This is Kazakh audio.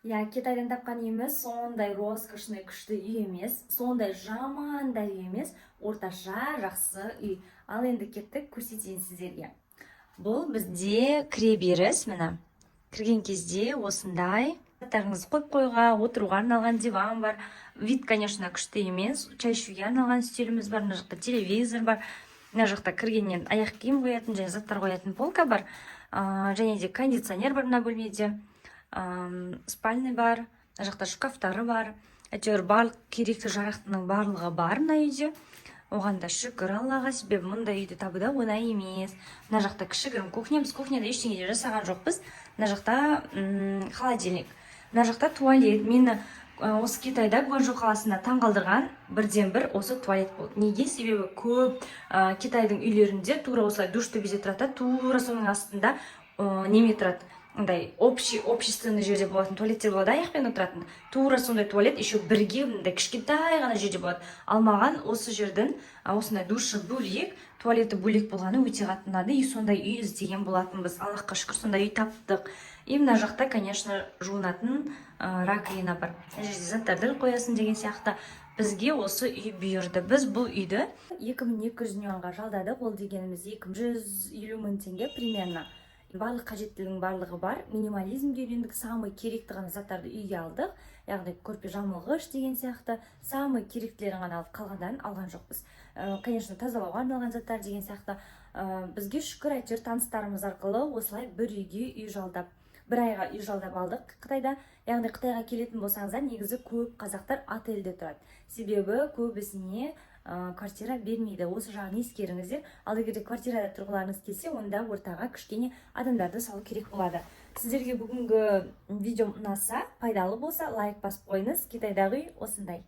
Китайдан тапқан үйіміз сондай роскошный күшті үй емес, сондай жаман да үй емес, орташа жақсы үй. Ал енді кеттік көрсетейін сіздерге. Бұл бізде кіреберіс, міне. Кірген кезде осындай заттарыңызды қойып қоюға, отыруға арналған диван бар. Вид, конечно, күшті емес. Чай ішуге арналған үстеліміз бар, мына жақта телевизор бар. Мына жақта кіргеннен аяқ киім қоятын және заттар қоятын полка бар. Және де кондиционер бар мына бөлмеде. Спальный бар, мына жақта шкафтары бар. Әйтеуір барлық керекті жарақтың барлығы бар мына үйде. Оған да шүкір Аллаға, себебі мұндай үйді табу да оңай емес. Мына жақта кішігірім кухня, біз кухняда ештеңе де жасаған жоқпыз. Мына жақта холодильник, мына жақта туалет. Мені осы Китайда Гуанчжоу қаласында таңғалдырған бірден бір осы туалет болды. Неге? Себебі көп Китайдың үйлерінде тура осылай душ төбеде тұрады, тура соның астында неме тұрады. Ондай общественный жерде болатын туалеттер болады, аяқпен отыратын. Тура сондай туалет еще бірге мындай кішкентай ғана жерде болады. Ал маған осы жердің осындай душы бөлек, туалеті бөлек болғаны өте қатты ұнады. И сондай үй іздеген болатынбыз. Аллахқа шүкір, сондай үй таптық. И мына жақта, конечно, жуынатын раковина бар. Жерде заттарды қоясын деген сияқты. Бізге осы үй бұйырды. Біз бұл үйді 2200 юанға жалдадық. Ол дегеніміз 250 мың теңге примерно. Барлық қажеттілігінің барлығы бар. Минимализмге үйрендік, самый керекті ғана заттарды үйге алдық. Яғни көрпе жамылғыш деген сияқты самый керектілерін ғана алып, қалғандан алған жоқпыз. Конечно, тазалауға арналған заттар деген сияқты. Бізге шүкір, әйтеуір таныстарымыз арқылы осылай бір үйге үй жалдап, бір айға үй жалдап алдық Қытайда. Яғни Қытайға келетін болсаңыздар, негізі көп қазақтар отельде тұрады. Себебі көбісіне квартира бермейді. Осы жағын ескеріңіздер. Ал егер квартирада тұрғыларыңыз келсе, онда ортаға кішкене адамдарды салу керек болады. Сіздерге бүгінгі видео ұнаса, пайдалы болса, лайк басып қойыңыз. Китайдағы үй осындай.